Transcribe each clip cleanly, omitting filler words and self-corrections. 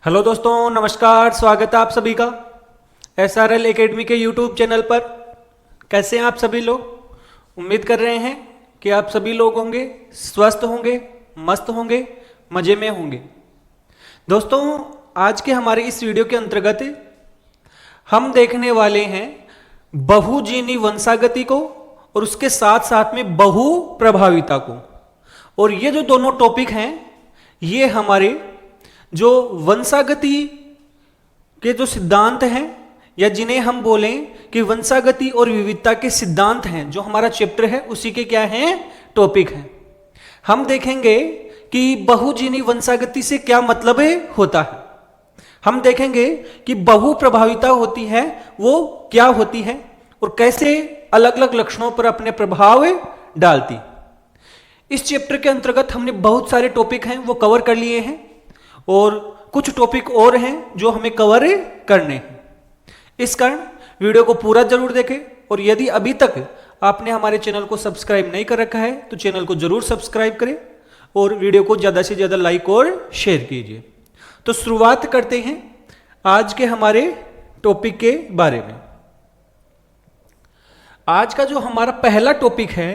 Hello दोस्तों, नमस्कार। स्वागत है आप सभी का SRL एकेडमी के यूट्यूब चैनल पर। कैसे हैं आप सभी लोग? उम्मीद कर रहे हैं कि आप सभी लोग होंगे स्वस्थ होंगे, मस्त होंगे, मज़े में होंगे। दोस्तों, आज के हमारे इस वीडियो के अंतर्गत हम देखने वाले हैं बहुजीनी वंशागति को और उसके साथ साथ में बहु प्रभाविता को। और ये जो दोनों टॉपिक हैं ये हमारे जो वंशागति के जो सिद्धांत हैं या जिन्हें हम बोलें कि वंशागति और विविधता के सिद्धांत हैं, जो हमारा चैप्टर है उसी के क्या हैं टॉपिक हैं। हम देखेंगे कि बहुजीनी वंशागति से क्या मतलब होता है। हम देखेंगे कि बहु प्रभाविता होती है वो क्या होती है और कैसे अलग अलग लक्षणों पर अपने प्रभाव डालती। इस चैप्टर के अंतर्गत हमने बहुत सारे टॉपिक हैं वो कवर कर लिए हैं और कुछ टॉपिक और हैं जो हमें कवर करने हैं। इस कारण वीडियो को पूरा जरूर देखें और यदि अभी तक आपने हमारे चैनल को सब्सक्राइब नहीं कर रखा है तो चैनल को जरूर सब्सक्राइब करें और वीडियो को ज़्यादा से ज़्यादा लाइक और शेयर कीजिए। तो शुरुआत करते हैं आज के हमारे टॉपिक के बारे में। आज का जो हमारा पहला टॉपिक है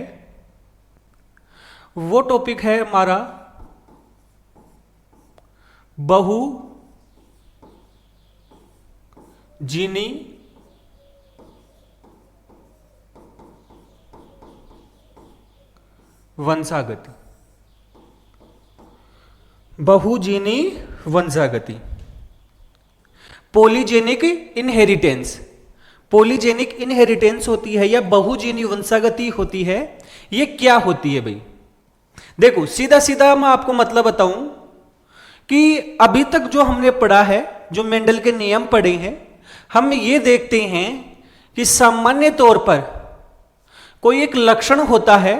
वो टॉपिक है हमारा बहुजीनी वंशागति। बहुजीनी वंशागति, पॉलीजेनिक इनहेरिटेंस। पॉलीजेनिक इनहेरिटेंस होती है या बहुजीनी वंशागति होती है। ये क्या होती है भाई? देखो, सीधा सीधा मैं आपको मतलब बताऊं कि अभी तक जो हमने पढ़ा है, जो मेंडल के नियम पढ़े हैं, हम ये देखते हैं कि सामान्य तौर पर कोई एक लक्षण होता है,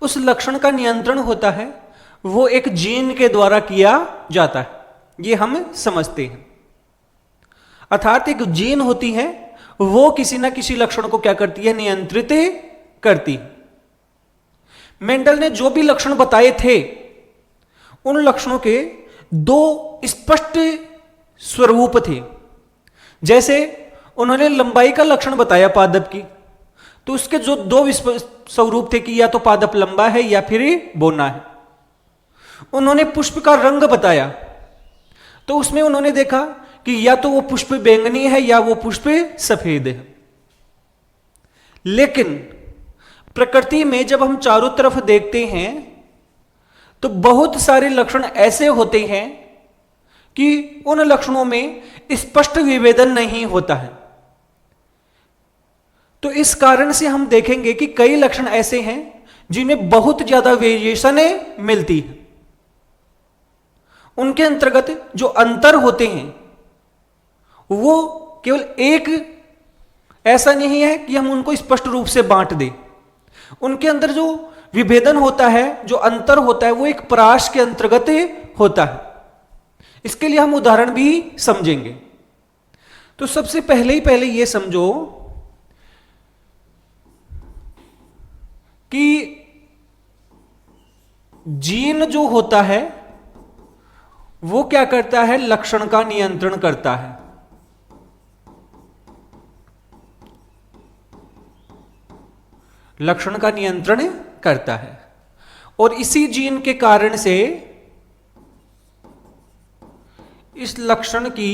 उस लक्षण का नियंत्रण होता है, वो एक जीन के द्वारा किया जाता है। ये हम समझते हैं। अर्थात एक जीन होती है वो किसी ना किसी लक्षण को क्या करती है, नियंत्रित करती है। मेंडल ने जो भी लक्षण बताए थे उन लक्षणों के दो स्पष्ट स्वरूप थे। जैसे उन्होंने लंबाई का लक्षण बताया पादप की, तो उसके जो दो स्वरूप थे कि या तो पादप लंबा है या फिर बौना है। उन्होंने पुष्प का रंग बताया, तो उसमें उन्होंने देखा कि या तो वो पुष्प बैंगनी है या वो पुष्प सफेद है। लेकिन प्रकृति में जब हम चारों तरफ देखते हैं तो बहुत सारे लक्षण ऐसे होते हैं कि उन लक्षणों में स्पष्ट विभेदन नहीं होता है। तो इस कारण से हम देखेंगे कि कई लक्षण ऐसे हैं जिन्हें बहुत ज्यादा वेरिएशन मिलती है। उनके अंतर्गत जो अंतर होते हैं वो केवल एक ऐसा नहीं है कि हम उनको स्पष्ट रूप से बांट दें। उनके अंदर जो विभेदन होता है, जो अंतर होता है, वो एक परास के अंतर्गत होता है। इसके लिए हम उदाहरण भी समझेंगे। तो सबसे पहले ये समझो कि जीन जो होता है वो क्या करता है, लक्षण का नियंत्रण करता है। लक्षण का नियंत्रण करता है और इसी जीन के कारण से इस लक्षण की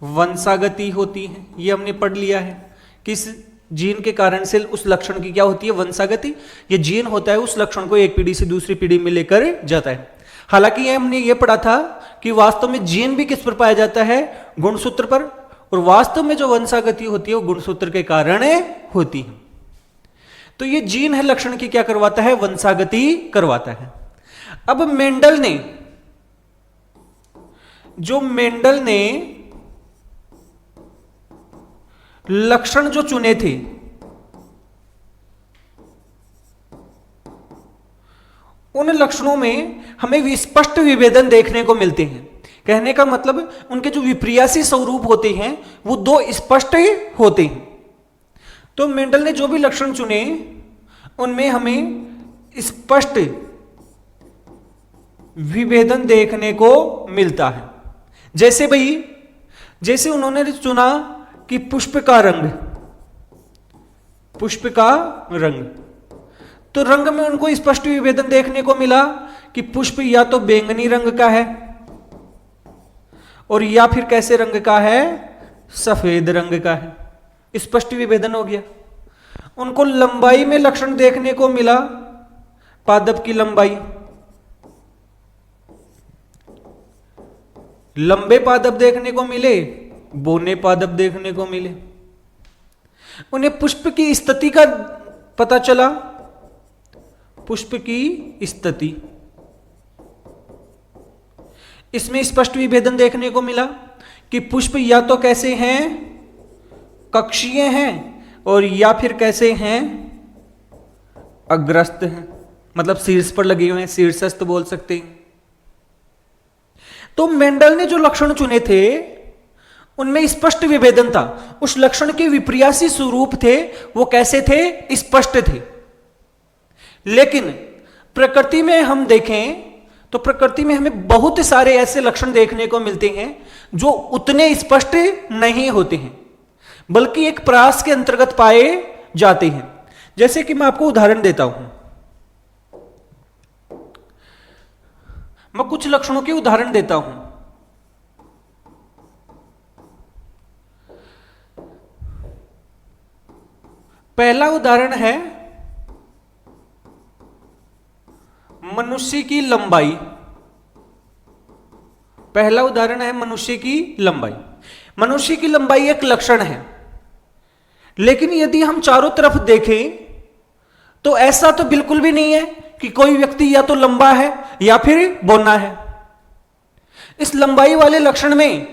वंशागति होती है। ये हमने पढ़ लिया है कि इस जीन के कारण से उस लक्षण की क्या होती है, वंशागति। ये जीन होता है उस लक्षण को एक पीढ़ी से दूसरी पीढ़ी में लेकर जाता है। हालांकि ये हमने ये पढ़ा था कि वास्तव में जीन भी किस पर पाया जाता है, गुणसूत्र पर, और वास्तव में जो वंशागति होती है वो गुणसूत्र के कारण होती है। तो ये जीन है लक्षण की क्या करवाता है, वंशागति करवाता है। अब मेंडल ने लक्षण जो चुने थे उन लक्षणों में हमें स्पष्ट विभेदन देखने को मिलते हैं। कहने का मतलब उनके जो विप्रियासी स्वरूप होते हैं वो दो स्पष्ट होते हैं। तो मेंडल ने जो भी लक्षण चुने उनमें हमें स्पष्ट विभेदन देखने को मिलता है। जैसे उन्होंने चुना कि पुष्प का रंग, तो रंग में उनको स्पष्ट विभेदन देखने को मिला कि पुष्प या तो बैंगनी रंग का है और या फिर कैसे रंग का है, सफेद रंग का है। स्पष्ट विभेदन हो गया। उनको लंबाई में लक्षण देखने को मिला, पादप की लंबाई, लंबे पादप देखने को मिले, बोने पादप देखने को मिले। उन्हें पुष्प की स्थिति का पता चला, पुष्प की स्थिति, इसमें स्पष्ट विभेदन देखने को मिला कि पुष्प या तो कैसे हैं, कक्षीय हैं, और या फिर कैसे हैं, अग्रस्त हैं, मतलब शीर्ष पर लगे हुए हैं, शीर्षस्थ बोल सकते हैं। तो मेंडल ने जो लक्षण चुने थे उनमें स्पष्ट विभेदन था। उस लक्षण के विपर्यासी स्वरूप थे, वो कैसे थे, स्पष्ट थे। लेकिन प्रकृति में हम देखें तो प्रकृति में हमें बहुत सारे ऐसे लक्षण देखने को मिलते हैं जो उतने स्पष्ट नहीं होते हैं, बल्कि एक प्रास के अंतर्गत पाए जाते हैं। जैसे कि मैं आपको उदाहरण देता हूं, मैं कुछ लक्षणों के उदाहरण देता हूं। पहला उदाहरण है मनुष्य की लंबाई। पहला उदाहरण है मनुष्य की लंबाई। मनुष्य की लंबाई एक लक्षण है, लेकिन यदि हम चारों तरफ देखें तो ऐसा तो बिल्कुल भी नहीं है कि कोई व्यक्ति या तो लंबा है या फिर बौना है। इस लंबाई वाले लक्षण में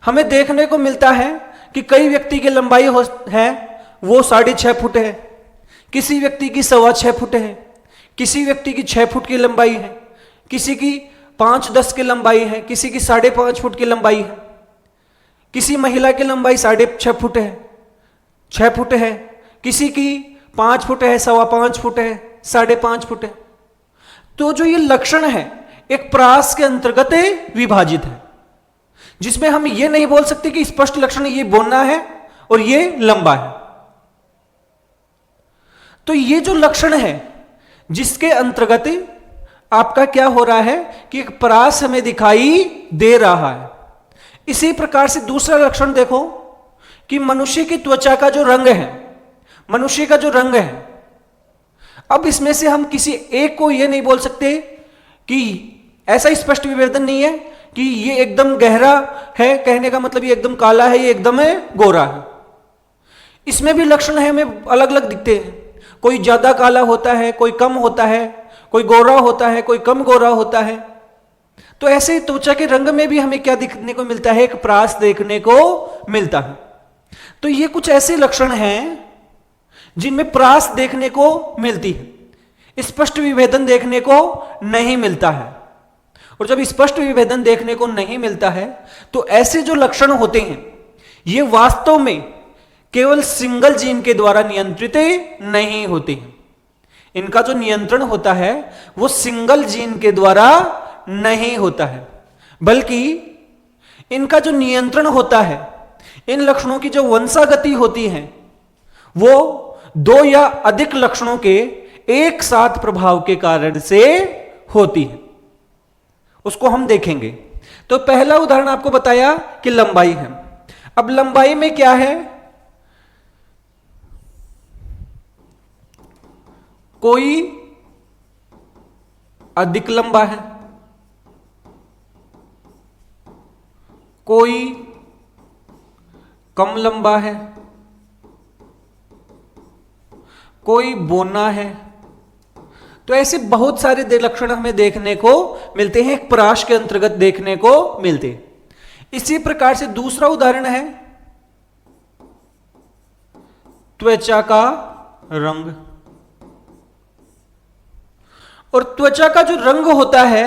हमें देखने को मिलता है कि कई व्यक्ति की लंबाई है वो 6.5 फुट है, किसी व्यक्ति की 6.25 फुट है, किसी व्यक्ति की 6 फुट की लंबाई है, किसी की 5-10 की लंबाई है, किसी की 5.5 फुट की लंबाई है, किसी महिला की लंबाई 6.5 फुट है, 6 फुट है, किसी की 5 फुट है, 5.25 फुट है, 5.5 फुट है। तो जो ये लक्षण है एक प्रास के अंतर्गत विभाजित है, जिसमें हम ये नहीं बोल सकते कि स्पष्ट लक्षण ये बौना है और ये लंबा है। तो ये जो लक्षण है जिसके अंतर्गत आपका क्या हो रहा है कि एक प्रास हमें दिखाई दे रहा है। इसी प्रकार से दूसरा लक्षण देखो कि मनुष्य की त्वचा का जो रंग है, मनुष्य का जो रंग है, अब इसमें से हम किसी एक को यह नहीं बोल सकते कि ऐसा स्पष्ट विभेदन नहीं है कि ये एकदम गहरा है, कहने का मतलब ये एकदम काला है, ये एकदम है गोरा है। इसमें भी लक्षण है हमें अलग अलग दिखते हैं, कोई ज्यादा काला होता है, कोई कम होता है, कोई गोरा होता है, कोई कम गोरा होता है। तो ऐसे त्वचा के रंग में भी हमें क्या देखने को मिलता है, एक प्रास देखने को मिलता है। तो ये कुछ ऐसे लक्षण हैं जिनमें प्रास देखने को मिलती है, स्पष्ट विभेदन देखने को नहीं मिलता है। और जब स्पष्ट विभेदन देखने को नहीं मिलता है तो ऐसे जो लक्षण होते हैं ये वास्तव में केवल सिंगल जीन के द्वारा नियंत्रित नहीं होते हैं। इनका जो नियंत्रण होता है वो सिंगल जीन के द्वारा नहीं होता है, बल्कि इनका जो नियंत्रण होता है, इन लक्षणों की जो वंशागति होती है वो 2 या अधिक लक्षणों के एक साथ प्रभाव के कारण से होती है। उसको हम देखेंगे। तो पहला उदाहरण आपको बताया कि लंबाई है। अब लंबाई में क्या है, कोई अधिक लंबा है, कोई कम लंबा है, कोई बौना है। तो ऐसे बहुत सारे लक्षण हमें देखने को मिलते हैं, एक प्राश के अंतर्गत देखने को मिलते हैं। इसी प्रकार से दूसरा उदाहरण है त्वचा का रंग। और त्वचा का जो रंग होता है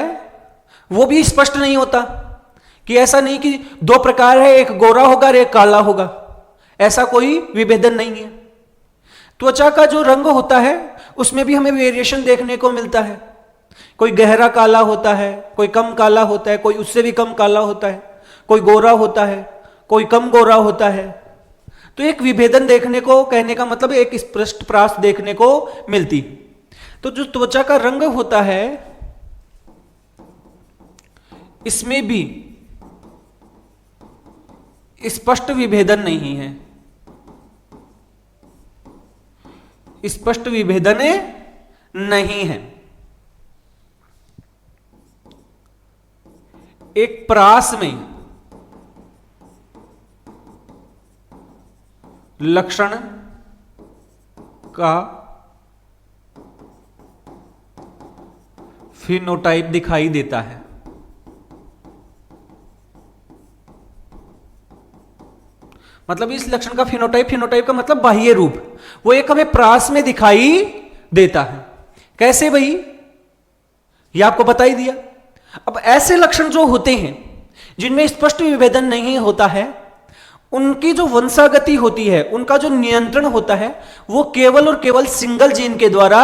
वो भी स्पष्ट नहीं होता, कि ऐसा नहीं कि 2 प्रकार है, एक गोरा होगा और एक काला होगा, ऐसा कोई विभेदन नहीं है। त्वचा का जो रंग होता है उसमें भी हमें वेरिएशन देखने को मिलता है। कोई गहरा काला होता है, कोई कम काला होता है, कोई उससे भी कम काला होता है, कोई गोरा होता है, कोई कम गोरा होता है। तो एक विभेदन देखने को, कहने का मतलब एक स्पष्ट प्रास देखने को मिलती। तो जो त्वचा का रंग होता है इसमें भी स्पष्ट विभेदन नहीं है, स्पष्ट विभेदन नहीं है। एक प्रास में लक्षण का फिनोटाइप दिखाई देता है। मतलब इस लक्षण का फिनोटाइप, फिनोटाइप का मतलब बाह्य रूप, वो एक हमें प्रास में दिखाई देता है। कैसे भाई, ये आपको बता ही दिया। अब ऐसे लक्षण जो होते हैं जिनमें स्पष्ट विभेदन नहीं होता है, उनकी जो वंशागति होती है, उनका जो नियंत्रण होता है, वो केवल और केवल सिंगल जीन के द्वारा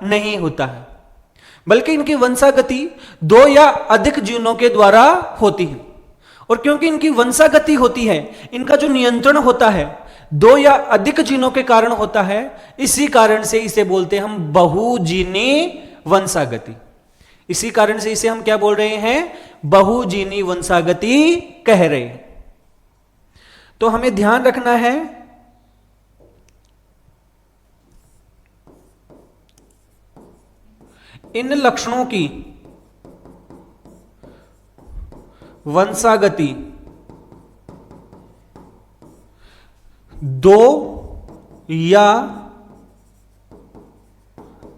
नहीं होता है, बल्कि इनकी वंशागति 2 या अधिक जीनों के द्वारा होती है। और क्योंकि इनकी वंशागति होती है, इनका जो नियंत्रण होता है 2 या अधिक जीनों के कारण होता है, इसी कारण से इसे बोलते हैं हम बहुजीनी वंशागति। इसी कारण से इसे हम क्या बोल रहे हैं, बहुजीनी वंशागति कह रहे हैं। तो हमें ध्यान रखना है इन लक्षणों की वंशागति 2 या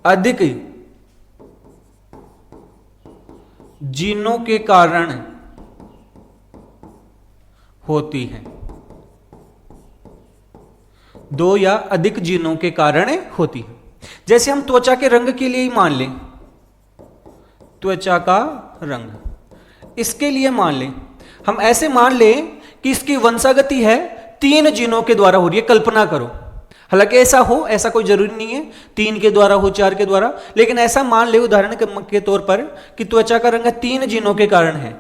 अधिक जीनों के कारण होती है। 2 या अधिक जीनों के कारण होती है। जैसे हम त्वचा के रंग के लिए ही मान लें, त्वचा का रंग, इसके लिए मान लें, हम ऐसे मान लें कि इसकी वंशागति है 3 जीनों के द्वारा हो रही है। कल्पना करो, हालांकि ऐसा हो, ऐसा कोई जरूरी नहीं है 3 के द्वारा हो, 4 के द्वारा, लेकिन ऐसा मान ले उदाहरण के तौर पर कि त्वचा का रंग 3 जीनों के कारण है,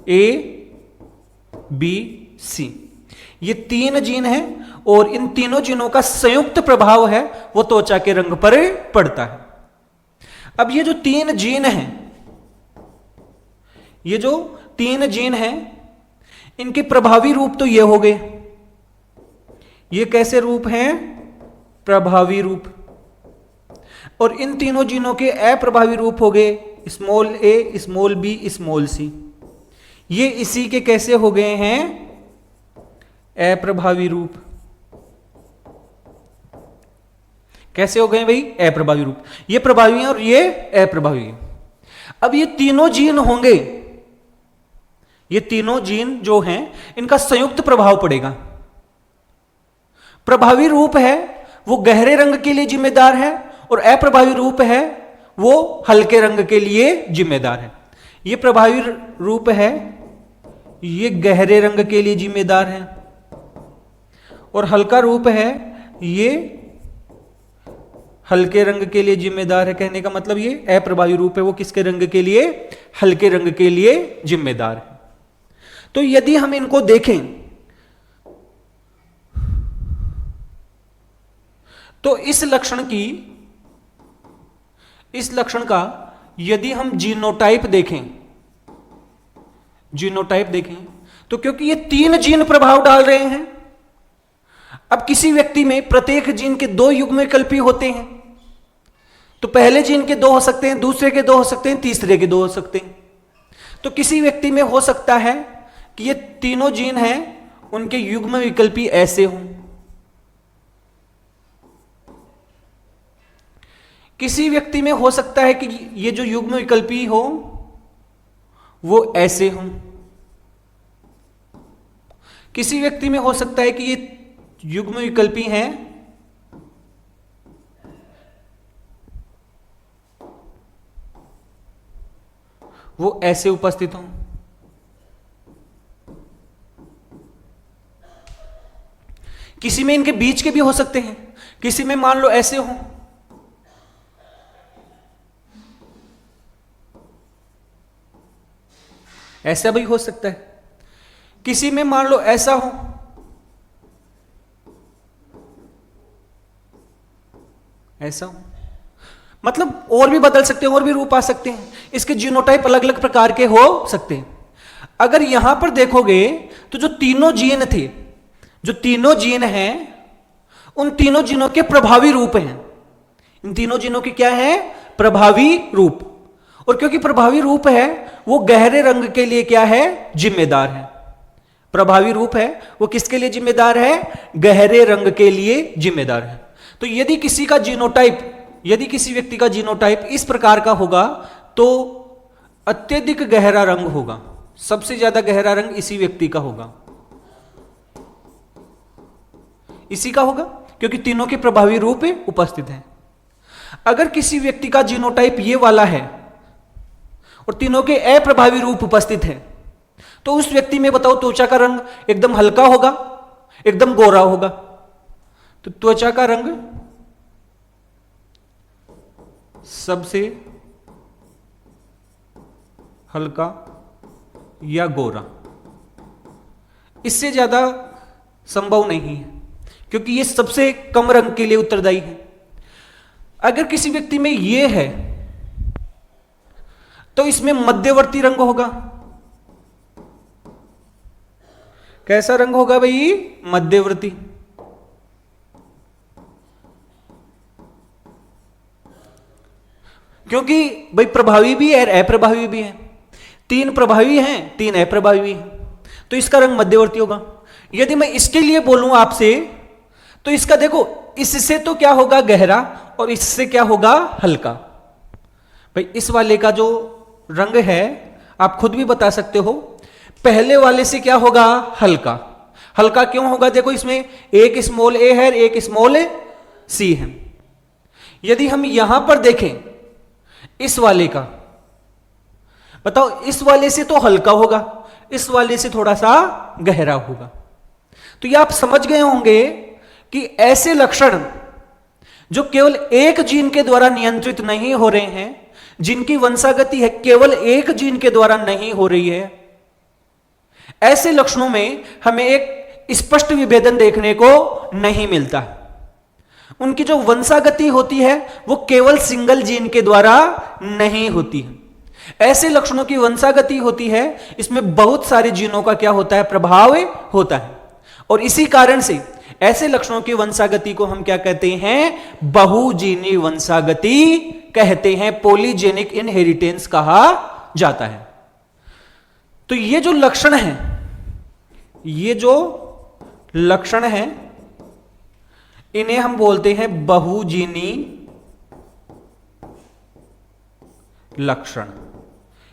A, B, C। ये 3 जीन है और इन तीनों जीनों का संयुक्त प्रभाव है वो त्वचा के रंग पर पड़ता है। अब ये जो 3 जीन हैं, ये जो 3 जीन हैं, इनके प्रभावी रूप तो ये हो गए। ये कैसे रूप हैं, प्रभावी रूप। और इन तीनों जीनों के अप्रभावी रूप हो गए, small a, small b, small c। ये इसी के कैसे हो गए हैं, अप्रभावी रूप। कैसे हो गए भाई, अप्रभावी रूप। ये प्रभावी हैं और ये अप्रभावी हैं। अब ये तीनों जीन होंगे, ये तीनों जीन जो हैं, इनका संयुक्त प्रभाव पड़ेगा। प्रभावी रूप है वो गहरे रंग के लिए जिम्मेदार है और अप्रभावी रूप है वो हल्के रंग के लिए जिम्मेदार है। ये प्रभावी रूप है, ये गहरे रंग के लिए जिम्मेदार है, और हल्का रूप है ये हल्के रंग के लिए जिम्मेदार है। कहने का मतलब ये अप्रभावी रूप है वो किसके रंग के लिए, हल्के रंग के लिए जिम्मेदार है। तो यदि हम इनको देखें तो इस लक्षण का यदि हम जीनोटाइप देखें, तो क्योंकि ये 3 जीन प्रभाव डाल रहे हैं, अब किसी व्यक्ति में प्रत्येक जीन के 2 युग्मविकल्पी होते हैं। तो पहले जीन के 2 हो सकते हैं, दूसरे के 2 हो सकते हैं, तीसरे के 2 हो सकते हैं। तो किसी व्यक्ति में हो सकता है कि ये तीनों जीन हैं, उनके युग्मविकल्पी ऐसे हों। किसी व्यक्ति में हो सकता है कि ये जो युग्मविकल्पी हो वो ऐसे हों। किसी व्यक्ति में हो सकता है कि ये युग्मविकल्पी हैं वो ऐसे उपस्थित हों। किसी में इनके बीच के भी हो सकते हैं, किसी में मान लो ऐसे हों। ऐसा भी हो सकता है। किसी में मान लो ऐसा हो, ऐसा हो, मतलब और भी बदल सकते हैं, और भी रूप आ सकते हैं। इसके जीनोटाइप अलग अलग प्रकार के हो सकते हैं। अगर यहां पर देखोगे तो जो तीनों जीन थे, जो तीनों जीन हैं, उन तीनों जीनों के प्रभावी रूप हैं। इन तीनों जीनों के क्या है? प्रभावी रूप। और क्योंकि प्रभावी रूप है, वो गहरे रंग के लिए क्या है? जिम्मेदार है। प्रभावी रूप है, वो किसके लिए जिम्मेदार है? गहरे रंग के लिए जिम्मेदार है। तो यदि किसी का जीनोटाइप, यदि किसी व्यक्ति का जीनोटाइप इस प्रकार का होगा तो अत्यधिक गहरा रंग होगा, सबसे ज्यादा गहरा रंग इसी व्यक्ति का होगा, इसी का होगा, क्योंकि तीनों के प्रभावी रूप उपस्थित हैं। अगर किसी व्यक्ति का जीनोटाइप ये वाला है और तीनों के अप्रभावी रूप उपस्थित हैं, तो उस व्यक्ति में बताओ त्वचा का रंग एकदम हल्का होगा, एकदम गोरा होगा? तो त्वचा का रंग सबसे हल्का या गोरा, इससे ज्यादा संभव नहीं है, क्योंकि ये सबसे कम रंग के लिए उत्तरदायी है। अगर किसी व्यक्ति में ये है तो इसमें मध्यवर्ती रंग होगा। कैसा रंग होगा भाई? मध्यवर्ती। क्योंकि भाई प्रभावी भी है और अप्रभावी भी है, तीन प्रभावी हैं, तीन अप्रभावी भी हैं, तो इसका रंग मध्यवर्ती होगा। यदि मैं इसके लिए बोलूं आपसे, तो इसका देखो, इससे तो क्या होगा? गहरा, और इससे क्या होगा? हल्का। भाई इस वाले का जो रंग है आप खुद भी बता सकते हो, पहले वाले से क्या होगा? हल्का। हल्का क्यों होगा? देखो इसमें एक स्मॉल ए है, एक स्मॉल सी है। यदि हम यहां पर देखें इस वाले का, बताओ, इस वाले से तो हल्का होगा, इस वाले से थोड़ा सा गहरा होगा। तो ये आप समझ गए होंगे कि ऐसे लक्षण जो केवल एक जीन के द्वारा नियंत्रित नहीं हो रहे हैं, जिनकी वंशागति है केवल एक जीन के द्वारा नहीं हो रही है, ऐसे लक्षणों में हमें एक स्पष्ट विभेदन देखने को नहीं मिलता। उनकी जो वंशागति होती है वो केवल सिंगल जीन के द्वारा नहीं होती है। ऐसे लक्षणों की वंशागति होती है, इसमें बहुत सारे जीनों का क्या होता है? प्रभाव होता है। और इसी कारण से ऐसे लक्षणों की वंशागति को हम क्या कहते हैं? बहुजीनी वंशागति कहते हैं, पॉलीजेनिक इनहेरिटेंस कहा जाता है। तो ये जो लक्षण है, ये जो लक्षण है, इन्हें हम बोलते हैं बहुजीनी लक्षण।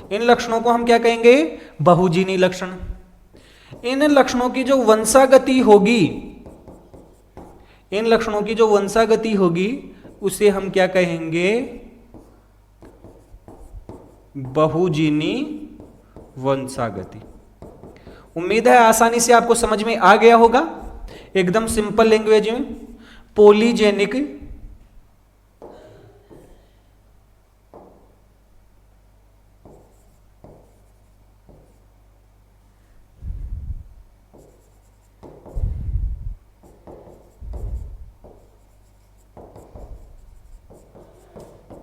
इन लक्षणों को हम क्या कहेंगे? बहुजीनी लक्षण। इन लक्षणों की जो वंशागति होगी, इन लक्षणों की जो वंशागति होगी उसे हम क्या कहेंगे? बहुजीनी वंशागति। उम्मीद है आसानी से आपको समझ में आ गया होगा, एकदम सिंपल लैंग्वेज में। पॉलीजेनिक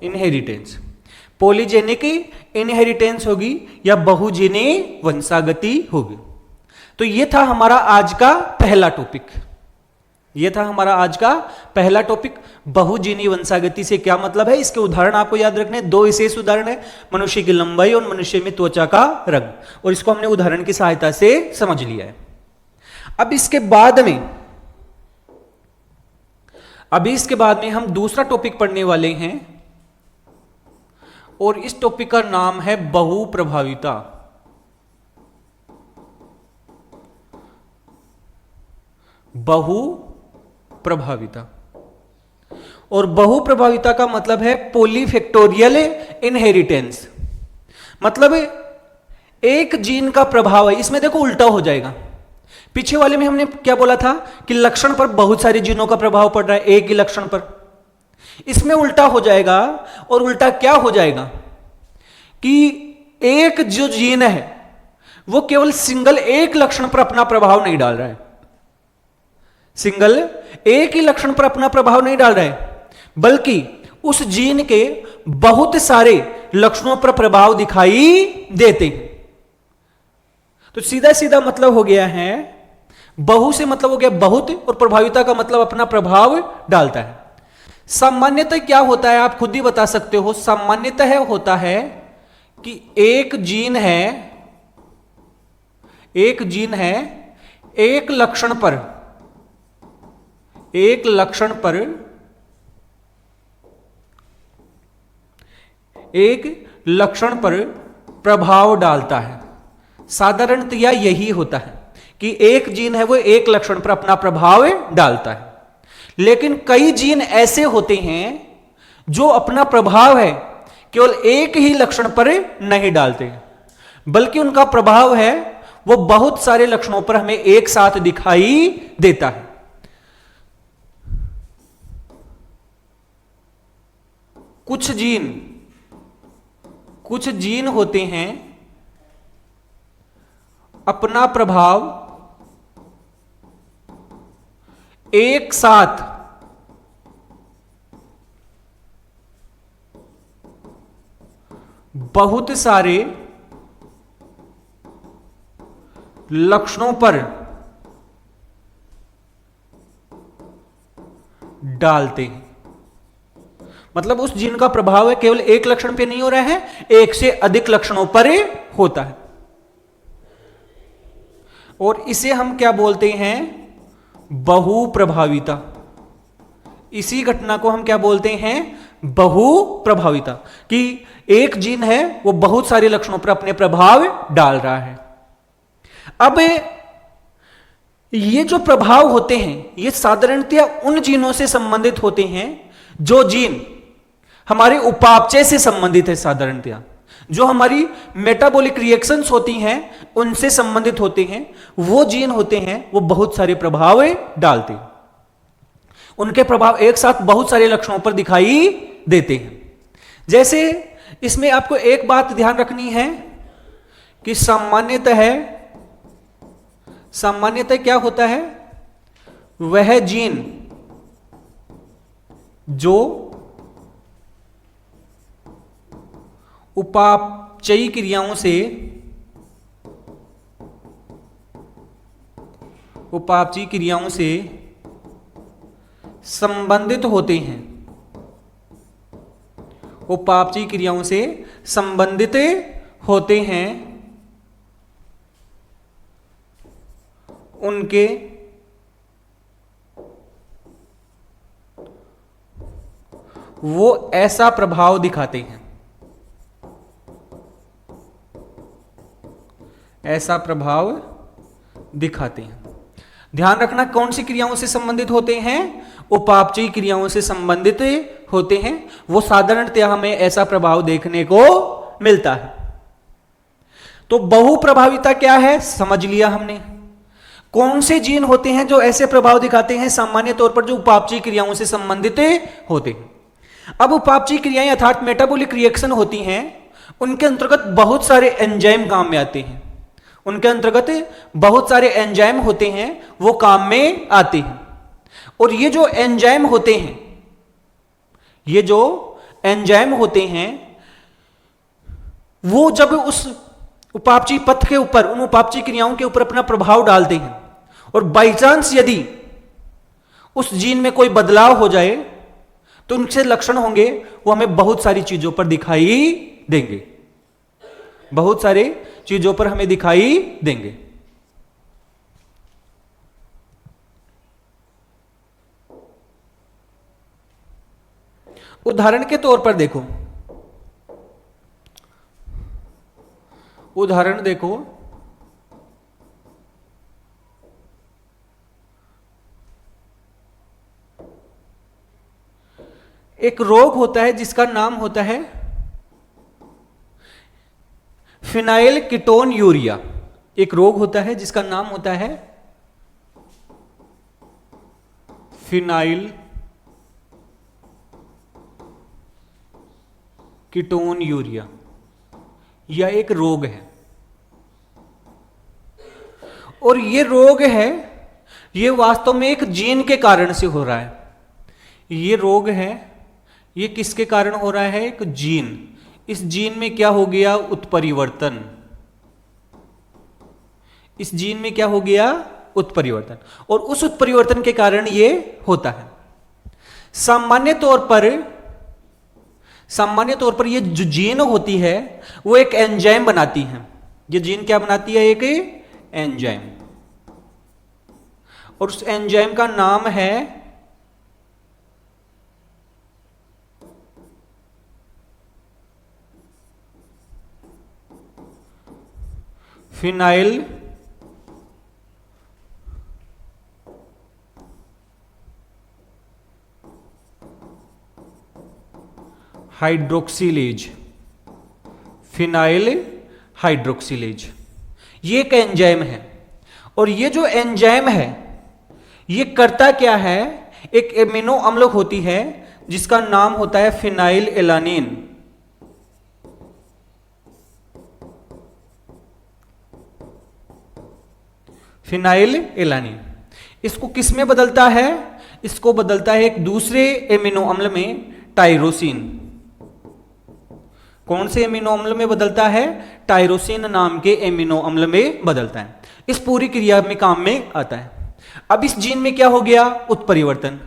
इनहेरिटेंस, पॉलीजेनिक इनहेरिटेंस होगी या बहुजीनी वंशागति होगी। तो यह था हमारा आज का पहला टॉपिक, यह था हमारा आज का पहला टॉपिक। बहुजीनी वंशागति से क्या मतलब है, इसके उदाहरण आपको याद रखने। दो विशेष उदाहरण है, मनुष्य की लंबाई और मनुष्य में त्वचा का रंग, और इसको हमने उदाहरण की सहायता से समझ लिया है। अब इसके बाद में हम दूसरा टॉपिक पढ़ने वाले हैं, और इस टॉपिक का नाम है बहुप्रभाविता। बहुप्रभाविता, और बहुप्रभाविता का मतलब है पॉलीफैक्टोरियल इनहेरिटेंस। मतलब एक जीन का प्रभाव है, इसमें देखो उल्टा हो जाएगा। पीछे वाले में हमने क्या बोला था कि लक्षण पर बहुत सारे जीनों का प्रभाव पड़ रहा है एक ही लक्षण पर, इसमें उल्टा हो जाएगा। और उल्टा क्या हो जाएगा कि एक जो जीन है वो केवल सिंगल एक लक्षण पर अपना प्रभाव नहीं डाल रहा है, सिंगल एक ही लक्षण पर अपना प्रभाव नहीं डाल रहा है, बल्कि उस जीन के बहुत सारे लक्षणों पर प्रभाव दिखाई देते हैं। तो सीधा सीधा मतलब हो गया है, बहु से मतलब हो गया बहुत, और प्रभाविता का मतलब अपना प्रभाव डालता है। सामान्यतः क्या होता है आप खुद ही बता सकते हो। सामान्यतः होता है कि एक जीन है एक लक्षण पर प्रभाव डालता है। साधारणतया यही होता है कि एक जीन है वो एक लक्षण पर अपना प्रभाव डालता है, लेकिन कई जीन ऐसे होते हैं जो अपना प्रभाव है केवल एक ही लक्षण पर नहीं डालते, बल्कि उनका प्रभाव है वो बहुत सारे लक्षणों पर हमें एक साथ दिखाई देता है। कुछ जीन होते हैं अपना प्रभाव एक साथ बहुत सारे लक्षणों पर डालते हैं। मतलब उस जीन का प्रभाव है केवल एक लक्षण पे नहीं हो रहा है, एक से अधिक लक्षणों पर होता है, और इसे हम क्या बोलते हैं, बहुप्रभाविता। इसी घटना को हम क्या बोलते हैं, बहुप्रभाविता, कि एक जीन है वो बहुत सारे लक्षणों पर अपने प्रभाव डाल रहा है। अब ये जो प्रभाव होते हैं ये साधारणतया उन जीनों से संबंधित होते हैं जो जीन हमारे उपापचय से संबंधित है। साधारणतया जो हमारी मेटाबॉलिक रिएक्शंस होती हैं उनसे संबंधित होते हैं, वो जीन होते हैं वो बहुत सारे प्रभाव डालते हैं। उनके प्रभाव एक साथ बहुत सारे लक्षणों पर दिखाई देते हैं। जैसे इसमें आपको एक बात ध्यान रखनी है कि सामान्यतः क्या होता है, वह जीन जो उपापचयी क्रियाओं से संबंधित होते हैं, उपापचयी क्रियाओं से संबंधित होते हैं, उनके वो ऐसा प्रभाव दिखाते हैं, ऐसा प्रभाव दिखाते हैं। ध्यान रखना कौन सी क्रियाओं से संबंधित होते हैं, उपापचयी क्रियाओं से संबंधित होते हैं। वो साधारणतया हमें ऐसा प्रभाव देखने को मिलता है। तो बहुप्रभाविता क्या है समझ लिया हमने। कौन से जीन होते हैं जो ऐसे प्रभाव दिखाते हैं, सामान्य तौर पर जो उपापचयी क्रियाओं से संबंधित होते हैं। अब उपापचयी क्रियाएं अर्थात मेटाबॉलिक रिएक्शन होती हैं, उनके अंतर्गत बहुत सारे एंजाइम काम में आते हैं। उनके अंतर्गत बहुत सारे एंजाइम होते हैं वो काम में आते हैं। और ये जो एंजाइम होते हैं वो जब उस उपापचयी पथ के ऊपर, उन उपापचयी क्रियाओं के ऊपर अपना प्रभाव डालते हैं, और बाई चांस यदि उस जीन में कोई बदलाव हो जाए तो उनसे लक्षण होंगे वो हमें बहुत सारी चीजों पर दिखाई देंगे, बहुत सारे चीजों पर हमें दिखाई देंगे। उदाहरण के तौर पर देखो, उदाहरण देखो, एक रोग होता है जिसका नाम होता है फिनाइल कीटोन यूरिया। एक रोग होता है जिसका नाम होता है फिनाइल कीटोन यूरिया। यह एक रोग है। और ये रोग है, ये वास्तव में एक जीन के कारण से हो रहा है। ये रोग है, ये किसके कारण हो रहा है? एक जीन। इस जीन में क्या हो गया? उत्परिवर्तन। इस जीन में क्या हो गया? उत्परिवर्तन। और उस उत्परिवर्तन के कारण ये होता है। सामान्य तौर पर ये जो जीन होती है वो एक एंजाइम बनाती है। ये जीन क्या बनाती है? एक एंजाइम। और उस एंजाइम का नाम है फिनाइल हाइड्रोक्सिलेज। फिनाइल हाइड्रोक्सिलेज ये एक एंजाइम है। और ये जो एंजाइम है ये करता क्या है? एक एमिनो अम्ल होती है जिसका नाम होता है फिनाइल एलानिन। फिनाइल एलानिन इसको किस में बदलता है? इसको बदलता है एक दूसरे एमिनो अम्ल में, टायरोसिन। कौन से एमिनो अम्ल में बदलता है? टायरोसिन नाम के एमिनो अम्ल में बदलता है। इस पूरी क्रिया में काम में आता है। अब इस जीन में क्या हो गया? उत्परिवर्तन।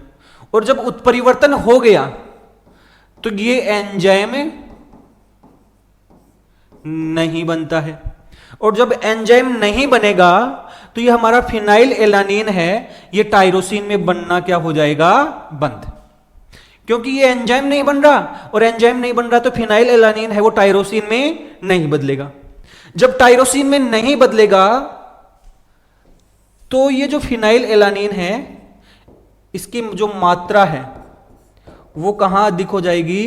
और जब उत्परिवर्तन हो गया तो ये एंजाइम नहीं बनता है। और जब एंजाइम नहीं बनेगा तो ये हमारा फिनाइल एलानिन है, ये टायरोसिन में बनना क्या हो जाएगा? बंद। क्योंकि ये एंजाइम नहीं बन रहा, और एंजाइम नहीं बन रहा तो फिनाइल एलानिन है वो टायरोसिन में नहीं बदलेगा। जब टायरोसिन में नहीं बदलेगा तो ये जो फिनाइल एलानिन है इसकी जो मात्रा है वो कहां अधिक हो जाएगी?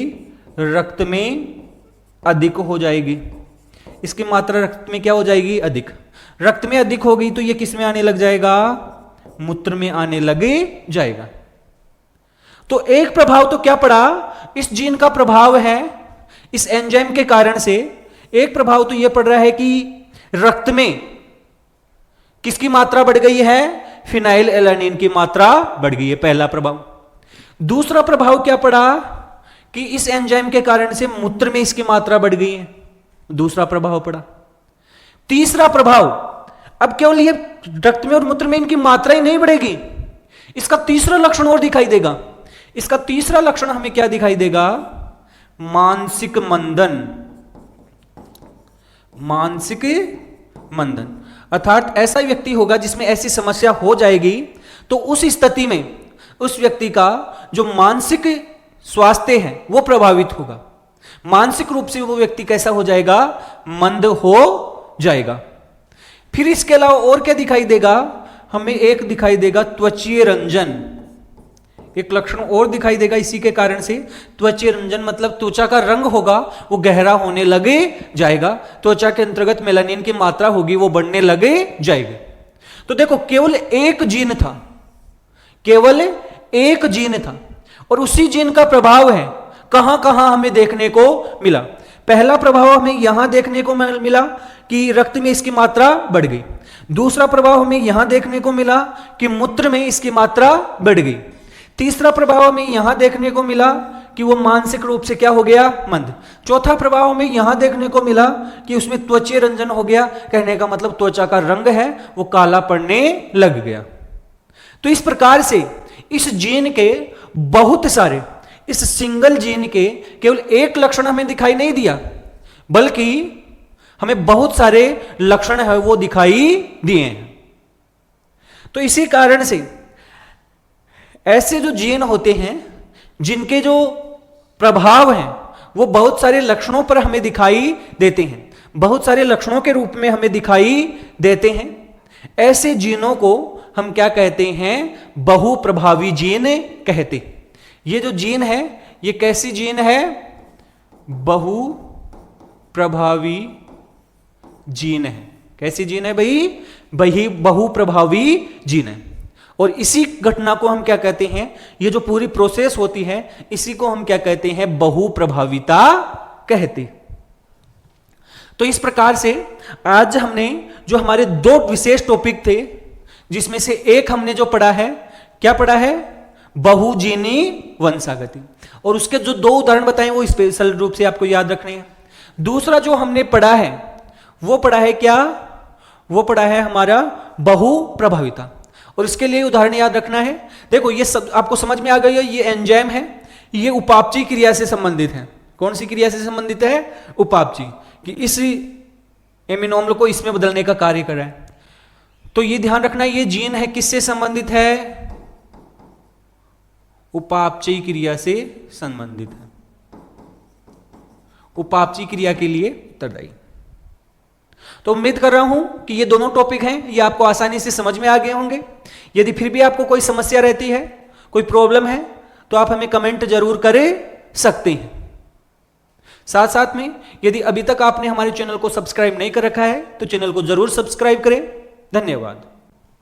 रक्त में अधिक हो जाएगी। इसकी मात्रा रक्त में क्या हो जाएगी? अधिक। रक्त में अधिक होगी तो ये किस में आने लग जाएगा? मूत्र में आने लग जाएगा। तो एक प्रभाव तो क्या पड़ा? इस जीन का प्रभाव है इस एंजाइम के कारण से। एक प्रभाव तो यह पड़ रहा है कि रक्त में किसकी मात्रा बढ़ गई है? फिनाइल एलानिन की मात्रा बढ़ गई है, पहला प्रभाव। दूसरा प्रभाव क्या पड़ा? कि इस एंजाइम के कारण से मूत्र में इसकी मात्रा बढ़ गई है, दूसरा प्रभाव पड़ा। तीसरा प्रभाव, अब केवल ये रक्त में और मूत्र में इनकी मात्रा ही नहीं बढ़ेगी, इसका तीसरा लक्षण और दिखाई देगा। इसका तीसरा लक्षण हमें क्या दिखाई देगा? मानसिक मंदन। मानसिक मंदन अर्थात ऐसा व्यक्ति होगा जिसमें ऐसी समस्या हो जाएगी तो उस स्थिति में उस व्यक्ति का जो मानसिक स्वास्थ्य है वो प्रभावित होगा। मानसिक रूप से वो व्यक्ति कैसा हो जाएगा? मंद हो जाएगा। फिर इसके अलावा और क्या दिखाई देगा? हमें एक दिखाई देगा त्वचीय रंजन। एक लक्षण और दिखाई देगा इसी के कारण से। त्वचीय रंजन मतलब त्वचा का रंग होगा वो गहरा होने लगे जाएगा। त्वचा के अंतर्गत मेलानिन की मात्रा होगी वो बढ़ने लगे जाएगी। तो देखो केवल एक जीन था, केवल एक जीन था, और उसी जीन का प्रभाव है कहां कहां हमें देखने को मिला। पहला प्रभाव हमें यहां देखने को मिला कि रक्त में इसकी मात्रा बढ़ गई। दूसरा प्रभाव हमें यहां देखने को मिला कि मूत्र में इसकी मात्रा बढ़ गई। तीसरा प्रभाव हमें यहां देखने को मिला कि वो मानसिक रूप से क्या हो गया? मंद। चौथा प्रभाव हमें यहां देखने को मिला कि उसमें त्वचीय रंजन हो गया। कहने का मतलब त्वचा का रंग है वो काला पड़ने लग गया। तो इस प्रकार से इस जीन के बहुत सारे, इस सिंगल जीन के केवल एक लक्षण हमें दिखाई नहीं दिया, बल्कि हमें बहुत सारे लक्षण है वो दिखाई दिए हैं। तो इसी कारण से ऐसे जो जीन होते हैं जिनके जो प्रभाव हैं वो बहुत सारे लक्षणों पर हमें दिखाई देते हैं, बहुत सारे लक्षणों के रूप में हमें दिखाई देते हैं। ऐसे जीनों को हम क्या कहते हैं? बहुप्रभावी जीन कहते। ये जो जीन है ये कैसी जीन है? बहुप्रभावी जीन है। कैसी जीन है भाई? बहुप्रभावी जीन है। और इसी घटना को हम क्या कहते हैं? ये जो पूरी प्रोसेस होती है इसी को हम क्या कहते हैं? बहुप्रभाविता कहते। तो इस प्रकार से आज हमने जो हमारे दो विशेष टॉपिक थे, जिसमें से एक हमने जो पढ़ा है, क्या पढ़ा है, बहुजीनी वंशागति, और उसके जो दो उदाहरण बताए वो स्पेशल रूप से आपको याद रखने हैं। दूसरा जो हमने पढ़ा है वो पढ़ा है क्या, वो पढ़ा है हमारा बहु प्रभाविता, और इसके लिए उदाहरण याद रखना है। देखो ये सब आपको समझ में आ गई है, ये एंजाइम है, ये उपापचयी क्रिया से संबंधित है। कौन सी क्रिया से संबंधित है, उपापचयी, कि इस एमिनो अम्ल को इसमें बदलने का कार्य कर रहा है। तो ये ध्यान रखना, ये जीन है किससे संबंधित है, उपापचयी क्रिया से संबंधित है, उपापचयी क्रिया के लिए उत्तरदायी। तो उम्मीद कर रहा हूं कि ये दोनों टॉपिक हैं, ये आपको आसानी से समझ में आ गए होंगे। यदि फिर भी आपको कोई समस्या रहती है, कोई प्रॉब्लम है, तो आप हमें कमेंट जरूर कर सकते हैं। साथ साथ में यदि अभी तक आपने हमारे चैनल को सब्सक्राइब नहीं कर रखा है तो चैनल को जरूर सब्सक्राइब करें। धन्यवाद।